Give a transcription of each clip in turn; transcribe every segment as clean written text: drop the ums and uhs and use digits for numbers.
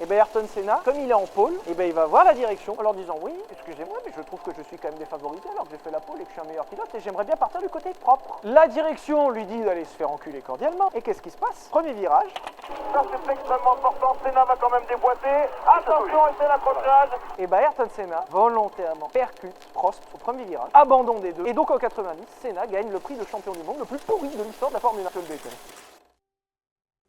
Et bien Ayrton Senna, comme il est en pôle, et ben il va voir la direction en leur disant oui, excusez-moi, mais je trouve que je suis quand même défavorisé alors que j'ai fait la pôle et que je suis un meilleur pilote et j'aimerais bien partir du côté propre. La direction lui dit d'aller se faire enculer cordialement. Et qu'est-ce qui se passe? Premier virage. Ça c'est extrêmement important, Senna va quand même déboîter. Attention, et c'est l'accrochage. Et ben Ayrton Senna volontairement percute Prost au premier virage, abandon des deux. Et donc en 90, Senna gagne le prix de champion du monde le plus pourri de l'histoire de la Formule 1.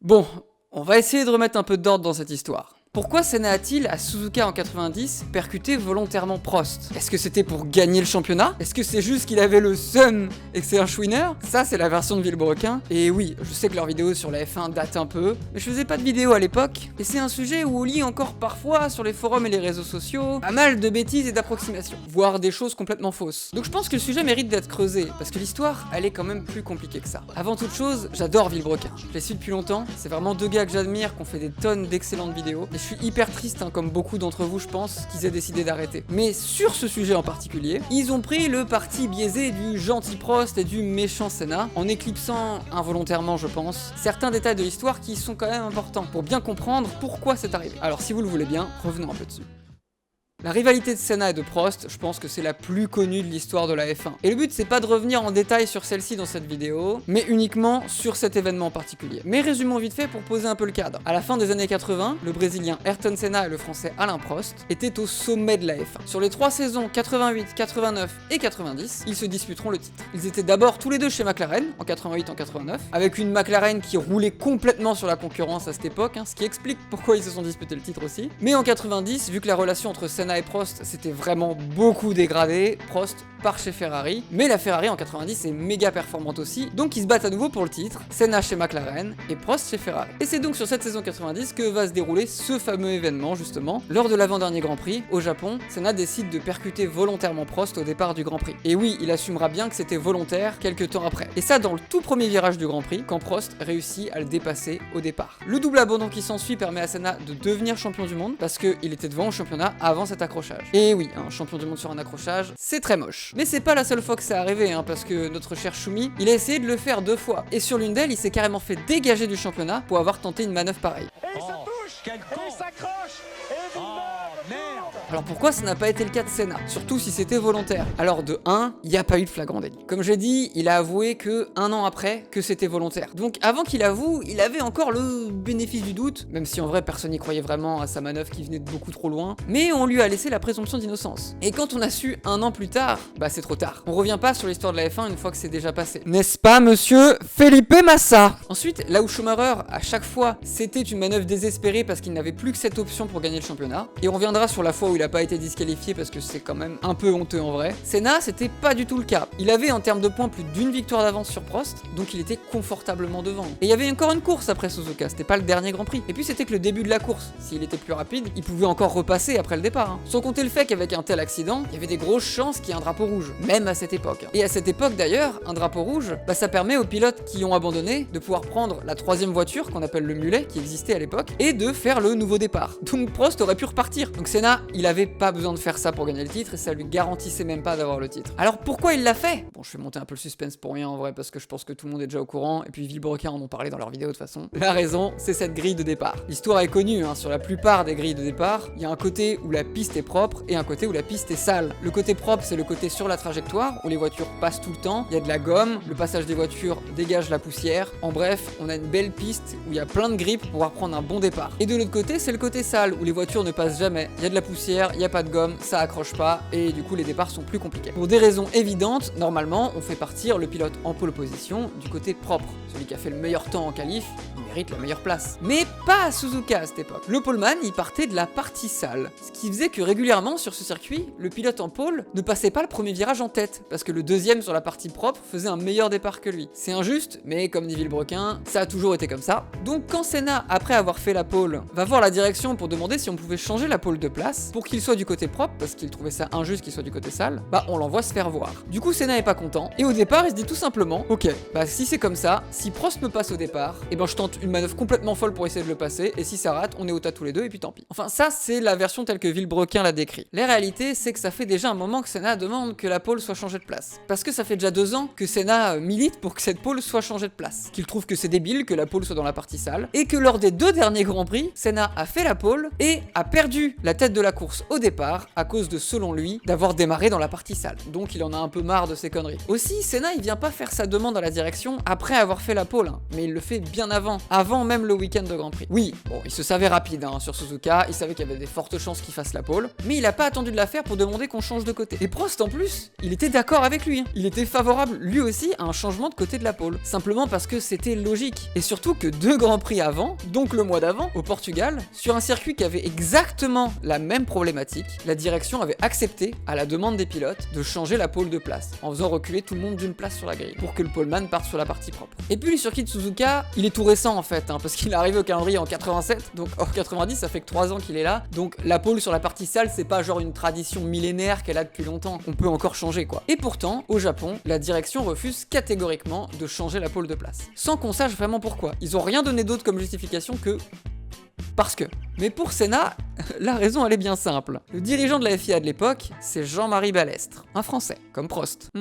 Bon, on va essayer de remettre un peu d'ordre dans cette histoire. Pourquoi Senna a-t-il, à Suzuka en 90, percuté volontairement Prost? Est-ce que c'était pour gagner le championnat? Est-ce que c'est juste qu'il avait le seum et que c'est un chouineur? Ça, c'est la version de Villebrequin. Et oui, je sais que leurs vidéos sur la F1 datent un peu, mais je faisais pas de vidéos à l'époque, et c'est un sujet où on lit encore parfois sur les forums et les réseaux sociaux pas mal de bêtises et d'approximations, voire des choses complètement fausses. Donc je pense que le sujet mérite d'être creusé, parce que l'histoire, elle est quand même plus compliquée que ça. Avant toute chose, j'adore Villebrequin. Je les suis depuis longtemps, c'est vraiment deux gars que j'admire, qui ont fait des tonnes d'excellentes vidéos, et je suis hyper triste, comme beaucoup d'entre vous je pense, qu'ils aient décidé d'arrêter. Mais sur ce sujet en particulier, ils ont pris le parti biaisé du gentil Prost et du méchant Senna, en éclipsant involontairement je pense, certains détails de l'histoire qui sont quand même importants, pour bien comprendre pourquoi c'est arrivé. Alors si vous le voulez bien, revenons un peu dessus. La rivalité de Senna et de Prost, je pense que c'est la plus connue de l'histoire de la F1. Et le but c'est pas de revenir en détail sur celle-ci dans cette vidéo, mais uniquement sur cet événement particulier. Mais résumons vite fait pour poser un peu le cadre. À la fin des années 80, le Brésilien Ayrton Senna et le Français Alain Prost étaient au sommet de la F1. Sur les 3 saisons 88, 89 et 90, ils se disputeront le titre. Ils étaient d'abord tous les deux chez McLaren, en 88 en 89, avec une McLaren qui roulait complètement sur la concurrence à cette époque, ce qui explique pourquoi ils se sont disputés le titre aussi. Mais en 90, vu que la relation entre Senna et Prost s'était vraiment beaucoup dégradé, Prost part chez Ferrari, mais la Ferrari en 90 est méga performante aussi, donc ils se battent à nouveau pour le titre, Senna chez McLaren et Prost chez Ferrari. Et c'est donc sur cette saison 90 que va se dérouler ce fameux événement justement. Lors de l'avant-dernier Grand Prix, au Japon, Senna décide de percuter volontairement Prost au départ du Grand Prix. Et oui, il assumera bien que c'était volontaire quelques temps après. Et ça dans le tout premier virage du Grand Prix, quand Prost réussit à le dépasser au départ. Le double abandon qui s'ensuit permet à Senna de devenir champion du monde, parce qu'il était devant au championnat avant cet accrochage. Et oui, un champion du monde sur un accrochage, c'est très moche. Mais c'est pas la seule fois que c'est arrivé, parce que notre cher Schumi, il a essayé de le faire 2 fois. Et sur l'une d'elles, il s'est carrément fait dégager du championnat pour avoir tenté une manœuvre pareille. Et il se touche, et il s'accroche, et merde. Alors pourquoi ça n'a pas été le cas de Senna? Surtout si c'était volontaire. Alors de 1, il n'y a pas eu de flagrant délit. Comme j'ai dit, il a avoué que 1 an après que c'était volontaire. Donc avant qu'il avoue, il avait encore le bénéfice du doute, même si en vrai personne n'y croyait vraiment à sa manœuvre qui venait de beaucoup trop loin, mais on lui a laissé la présomption d'innocence. Et quand on a su 1 an plus tard, bah c'est trop tard. On revient pas sur l'histoire de la F1 une fois que c'est déjà passé. N'est-ce pas monsieur Felipe Massa? Ensuite, là où Schumacher, à chaque fois, c'était une manœuvre désespérée parce qu'il n'avait plus que cette option pour gagner le championnat, et on reviendra sur la fois où il a pas été disqualifié parce que c'est quand même un peu honteux en vrai. Senna, c'était pas du tout le cas. Il avait en termes de points plus d'1 victoire d'avance sur Prost, donc il était confortablement devant. Et il y avait encore une course après Suzuka, c'était pas le dernier Grand Prix. Et puis c'était que le début de la course. S'il était plus rapide, il pouvait encore repasser après le départ. Sans compter le fait qu'avec un tel accident, il y avait des grosses chances qu'il y ait un drapeau rouge, même à cette époque. Et à cette époque d'ailleurs, un drapeau rouge, ça permet aux pilotes qui ont abandonné de pouvoir prendre la 3e voiture qu'on appelle le mulet, qui existait à l'époque, et de faire le nouveau départ. Donc Prost aurait pu repartir. Donc Senna, il avait pas besoin de faire ça pour gagner le titre et ça lui garantissait même pas d'avoir le titre. Alors pourquoi il l'a fait? Bon, je fais monter un peu le suspense pour rien en vrai parce que je pense que tout le monde est déjà au courant et puis Villebrequin en ont parlé dans leur vidéo de toute façon. La raison, c'est cette grille de départ. L'histoire est connue, sur la plupart des grilles de départ, il y a un côté où la piste est propre et un côté où la piste est sale. Le côté propre, c'est le côté sur la trajectoire où les voitures passent tout le temps, il y a de la gomme, le passage des voitures dégage la poussière. En bref, on a une belle piste où il y a plein de grippe pour pouvoir prendre un bon départ. Et de l'autre côté, c'est le côté sale où les voitures ne passent jamais. Il y a de la poussière, il y a pas de gomme, ça accroche pas et du coup les départs sont plus compliqués. Pour des raisons évidentes, normalement on fait partir le pilote en pole position du côté propre. Celui qui a fait le meilleur temps en qualif, il mérite la meilleure place. Mais pas à Suzuka à cette époque. Le poleman, il partait de la partie sale. Ce qui faisait que régulièrement sur ce circuit, le pilote en pole ne passait pas le premier virage en tête, parce que le deuxième sur la partie propre faisait un meilleur départ que lui. C'est injuste, mais comme dit Villebrequin, ça a toujours été comme ça. Donc quand Senna, après avoir fait la pole, va voir la direction pour demander si on pouvait changer la pole de place, pour qu'il soit du côté propre, parce qu'il trouvait ça injuste qu'il soit du côté sale, bah on l'envoie se faire voir. Du coup Senna est pas content, et au départ il se dit tout simplement, ok, bah si c'est comme ça, si Prost me passe au départ, et ben je tente une manœuvre complètement folle pour essayer de le passer, et si ça rate, on est au tas tous les deux, et puis tant pis. Enfin ça c'est la version telle que Villebrequin l'a décrit. La réalité c'est que ça fait déjà un moment que Senna demande que la pole soit changée de place. Parce que ça fait déjà 2 ans que Senna milite pour que cette pole soit changée de place. Qu'il trouve que c'est débile que la pole soit dans la partie sale, et que lors des 2 derniers Grands Prix, Senna a fait la pole et a perdu la tête de la course au départ à cause de, selon lui, d'avoir démarré dans la partie sale. Donc il en a un peu marre de ces conneries. Aussi, Senna il vient pas faire sa demande à la direction après avoir fait la pole, hein, mais il le fait bien avant même le week-end de Grand Prix. Oui, bon, il se savait rapide hein, sur Suzuka, il savait qu'il y avait des fortes chances qu'il fasse la pole, mais il a pas attendu de la faire pour demander qu'on change de côté. Et Prost en plus, il était d'accord avec lui, hein. Il était favorable lui aussi à un changement de côté de la pole, simplement parce que c'était logique. Et surtout que 2 Grands Prix avant, donc le mois d'avant, au Portugal, sur un circuit qui avait exactement la même problématique, la direction avait accepté, à la demande des pilotes, de changer la pole de place, en faisant reculer tout le monde d'une place sur la grille, pour que le poleman parte sur la partie propre. Et puis le circuit de Suzuka, il est tout récent en fait, hein, parce qu'il est arrivé au calendrier en 87, donc en 90 ça fait que 3 ans qu'il est là, donc la pole sur la partie sale c'est pas genre une tradition millénaire qu'elle a depuis longtemps, on peut encore changer quoi. Et pourtant, au Japon, la direction refuse catégoriquement de changer la pole de place, sans qu'on sache vraiment pourquoi. Ils ont rien donné d'autre comme justification que... parce que. Mais pour Senna, la raison elle est bien simple. Le dirigeant de la FIA de l'époque, c'est Jean-Marie Balestre, un Français, comme Prost.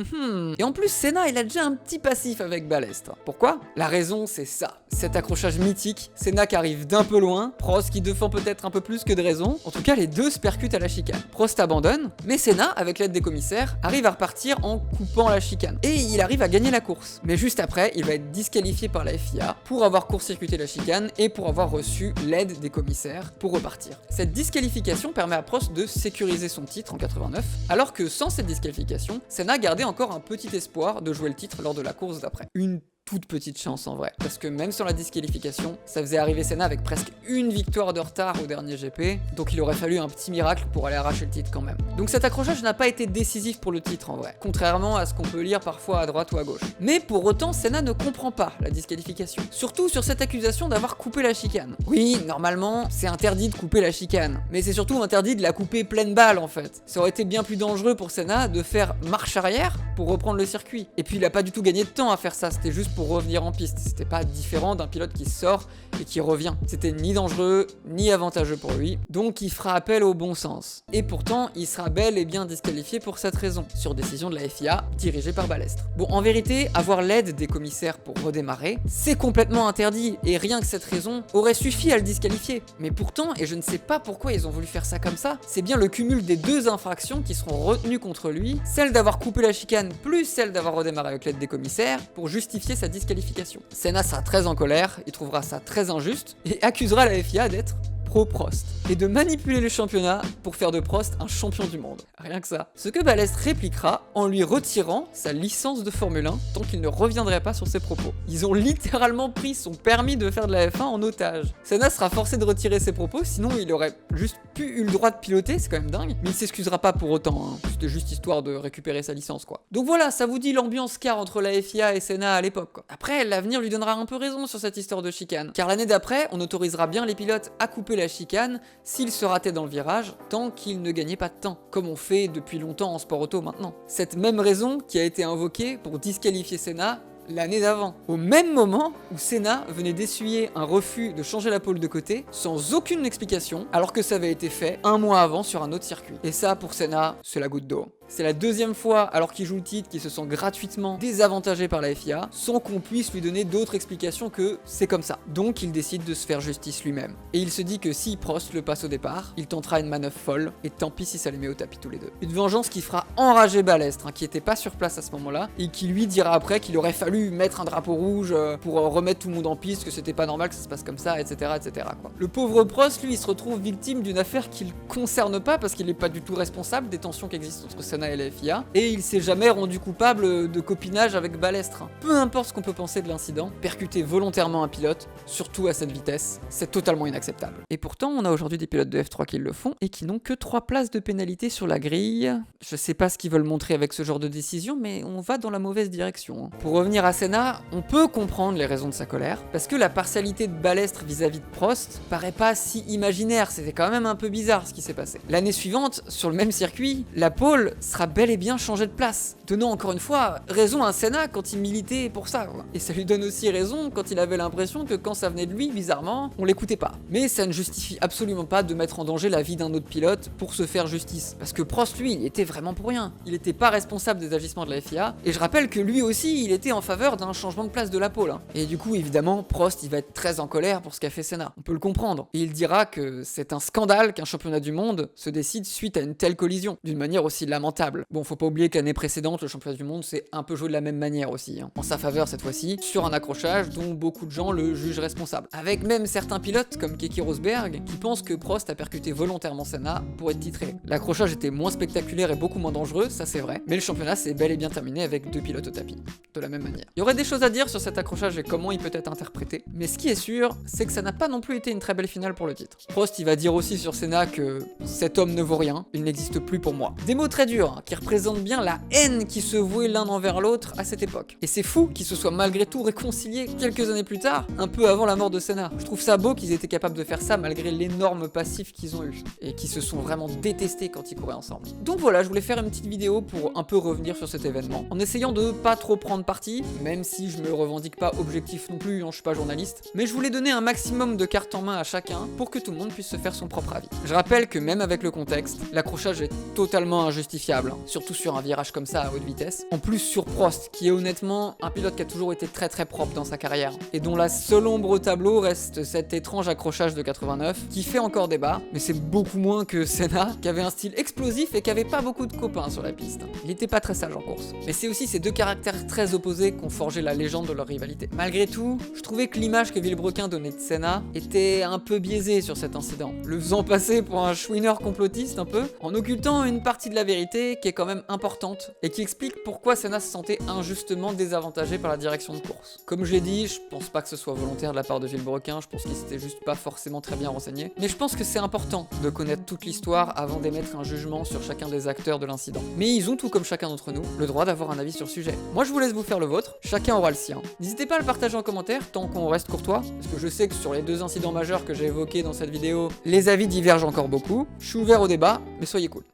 Et en plus, Senna il a déjà un petit passif avec Balestre. Pourquoi? La raison c'est ça, cet accrochage mythique, Senna qui arrive d'un peu loin, Prost qui défend peut-être un peu plus que de raison, en tout cas les deux se percutent à la chicane. Prost abandonne, mais Senna, avec l'aide des commissaires, arrive à repartir en coupant la chicane. Et il arrive à gagner la course. Mais juste après, il va être disqualifié par la FIA pour avoir court-circuité la chicane et pour avoir reçu l'aide des commissaires pour repartir. Cette disqualification permet à Prost de sécuriser son titre en 89, alors que sans cette disqualification, Senna gardait encore un petit espoir de jouer le titre lors de la course d'après. Une toute petite chance en vrai, parce que même sans la disqualification, ça faisait arriver Senna avec presque une victoire de retard au dernier GP, donc il aurait fallu un petit miracle pour aller arracher le titre quand même. Donc cet accrochage n'a pas été décisif pour le titre en vrai, contrairement à ce qu'on peut lire parfois à droite ou à gauche. Mais pour autant, Senna ne comprend pas la disqualification, surtout sur cette accusation d'avoir coupé la chicane. Oui, normalement, c'est interdit de couper la chicane, mais c'est surtout interdit de la couper pleine balle en fait. Ça aurait été bien plus dangereux pour Senna de faire marche arrière pour reprendre le circuit. Et puis il a pas du tout gagné de temps à faire ça, c'était juste pour revenir en piste. C'était pas différent d'un pilote qui sort et qui revient. C'était ni dangereux, ni avantageux pour lui, donc il fera appel au bon sens. Et pourtant, il sera bel et bien disqualifié pour cette raison, sur décision de la FIA, dirigée par Balestre. Bon, en vérité, avoir l'aide des commissaires pour redémarrer, c'est complètement interdit, et rien que cette raison aurait suffi à le disqualifier. Mais pourtant, et je ne sais pas pourquoi ils ont voulu faire ça comme ça, c'est bien le cumul des 2 infractions qui seront retenues contre lui, celle d'avoir coupé la chicane plus celle d'avoir redémarré avec l'aide des commissaires, pour justifier sa disqualification. Senna sera très en colère, il trouvera ça très injuste, et accusera la FIA d'être pro-Prost, et de manipuler le championnat pour faire de Prost un champion du monde. Rien que ça. Ce que Balestre répliquera en lui retirant sa licence de Formule 1 tant qu'il ne reviendrait pas sur ses propos. Ils ont littéralement pris son permis de faire de la F1 en otage. Senna sera forcé de retirer ses propos, sinon il aurait juste plus eu le droit de piloter, c'est quand même dingue, mais il s'excusera pas pour autant, hein. C'était juste histoire de récupérer sa licence quoi. Donc voilà, ça vous dit l'ambiance qu'a entre la FIA et Senna à l'époque quoi. Après, l'avenir lui donnera un peu raison sur cette histoire de chicane, car l'année d'après, on autorisera bien les pilotes à couper la chicane s'ils se rataient dans le virage, tant qu'ils ne gagnaient pas de temps, comme on fait depuis longtemps en sport auto maintenant. Cette même raison qui a été invoquée pour disqualifier Senna l'année d'avant, au même moment où Senna venait d'essuyer un refus de changer la pole de côté sans aucune explication, alors que ça avait été fait un mois avant sur un autre circuit. Et ça, pour Senna, c'est la goutte d'eau. C'est la 2e fois, alors qu'il joue le titre, qu'il se sent gratuitement désavantagé par la FIA, sans qu'on puisse lui donner d'autres explications que c'est comme ça. Donc il décide de se faire justice lui-même. Et il se dit que si Prost le passe au départ, il tentera une manœuvre folle, et tant pis si ça les met au tapis tous les deux. Une vengeance qui fera enrager Balestre, hein, qui était pas sur place à ce moment-là, et qui lui dira après qu'il aurait fallu mettre un drapeau rouge pour remettre tout le monde en piste, que c'était pas normal que ça se passe comme ça, etc. etc. quoi. Le pauvre Prost, lui, il se retrouve victime d'une affaire qui le concerne pas, parce qu'il est pas du tout responsable des tensions qui existent entre Senna et la FIA, et il s'est jamais rendu coupable de copinage avec Balestre. Peu importe ce qu'on peut penser de l'incident, percuter volontairement un pilote, surtout à cette vitesse, c'est totalement inacceptable. Et pourtant, on a aujourd'hui des pilotes de F3 qui le font, et qui n'ont que 3 places de pénalité sur la grille. Je sais pas ce qu'ils veulent montrer avec ce genre de décision, mais on va dans la mauvaise direction. Pour revenir à Senna, on peut comprendre les raisons de sa colère, parce que la partialité de Balestre vis-à-vis de Prost paraît pas si imaginaire, c'était quand même un peu bizarre ce qui s'est passé. L'année suivante, sur le même circuit, la pole sera bel et bien changée de place, donnant encore une fois raison à Senna quand il militait pour ça, quoi. Et ça lui donne aussi raison quand il avait l'impression que quand ça venait de lui, bizarrement, on l'écoutait pas. Mais ça ne justifie absolument pas de mettre en danger la vie d'un autre pilote pour se faire justice, parce que Prost, lui, il était vraiment pour rien. Il était pas responsable des agissements de la FIA, et je rappelle que lui aussi, il était en faveur d'un changement de place de la pole. Et du coup, évidemment, Prost, il va être très en colère pour ce qu'a fait Senna. On peut le comprendre. Et il dira que c'est un scandale qu'un championnat du monde se décide suite à une telle collision, d'une manière aussi lamentable. Bon, faut pas oublier que l'année précédente, le championnat du monde s'est un peu joué de la même manière aussi, en sa faveur cette fois-ci, sur un accrochage dont beaucoup de gens le jugent responsable. Avec même certains pilotes, comme Keke Rosberg, qui pensent que Prost a percuté volontairement Senna pour être titré. L'accrochage était moins spectaculaire et beaucoup moins dangereux, ça c'est vrai, mais le championnat s'est bel et bien terminé avec 2 pilotes au tapis, de la même manière. Il y aurait des choses à dire sur cet accrochage et comment il peut être interprété, mais ce qui est sûr, c'est que ça n'a pas non plus été une très belle finale pour le titre. Prost, il va dire aussi sur Senna que cet homme ne vaut rien, il n'existe plus pour moi. Des mots très durs, qui représentent bien la haine qui se vouait l'un envers l'autre à cette époque. Et c'est fou qu'ils se soient malgré tout réconciliés quelques années plus tard, un peu avant la mort de Senna. Je trouve ça beau qu'ils étaient capables de faire ça malgré l'énorme passif qu'ils ont eu, et qui se sont vraiment détestés quand ils couraient ensemble. Donc voilà, je voulais faire une petite vidéo pour un peu revenir sur cet événement, en essayant de pas trop prendre parti, même si je me revendique pas objectif non plus, je suis pas journaliste, mais je voulais donner un maximum de cartes en main à chacun pour que tout le monde puisse se faire son propre avis. Je rappelle que même avec le contexte, l'accrochage est totalement injustifiable, surtout sur un virage comme ça à haute vitesse. En plus sur Prost, qui est honnêtement un pilote qui a toujours été très propre dans sa carrière, et dont la seule ombre au tableau reste cet étrange accrochage de 89, qui fait encore débat, mais c'est beaucoup moins que Senna, qui avait un style explosif et qui avait pas beaucoup de copains sur la piste. Il était pas très sage en course. Mais c'est aussi ces deux caractères très opposés qui ont forgé la légende de leur rivalité. Malgré tout, je trouvais que l'image que Villebrequin donnait de Senna était un peu biaisée sur cet incident, le faisant passer pour un chouineur complotiste un peu, en occultant une partie de la vérité qui est quand même importante, et qui explique pourquoi Senna se sentait injustement désavantagé par la direction de course. Comme j'ai dit, je pense pas que ce soit volontaire de la part de Villebrequin, je pense qu'il s'était juste pas forcément très bien renseigné, mais je pense que c'est important de connaître toute l'histoire avant d'émettre un jugement sur chacun des acteurs de l'incident. Mais ils ont tout comme chacun d'entre nous, le droit d'avoir un avis sur le sujet. Moi je vous laisse vous faire le vôtre, chacun aura le sien. N'hésitez pas à le partager en commentaire tant qu'on reste courtois, parce que je sais que sur les 2 incidents majeurs que j'ai évoqués dans cette vidéo, les avis divergent encore beaucoup. Je suis ouvert au débat, mais soyez cool.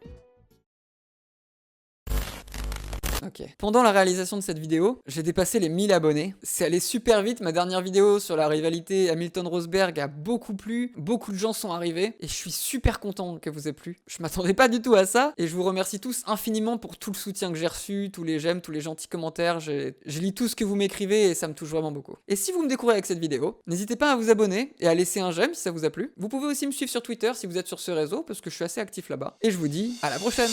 Ok. Pendant la réalisation de cette vidéo, j'ai dépassé les 1000 abonnés. C'est allé super vite, ma dernière vidéo sur la rivalité Hamilton-Rosberg a beaucoup plu, beaucoup de gens sont arrivés, et je suis super content que vous ait plu. Je m'attendais pas du tout à ça, et je vous remercie tous infiniment pour tout le soutien que j'ai reçu, tous les j'aime, tous les gentils commentaires, je lis tout ce que vous m'écrivez, et ça me touche vraiment beaucoup. Et si vous me découvrez avec cette vidéo, n'hésitez pas à vous abonner, et à laisser un j'aime si ça vous a plu. Vous pouvez aussi me suivre sur Twitter si vous êtes sur ce réseau, parce que je suis assez actif là-bas. Et je vous dis à la prochaine!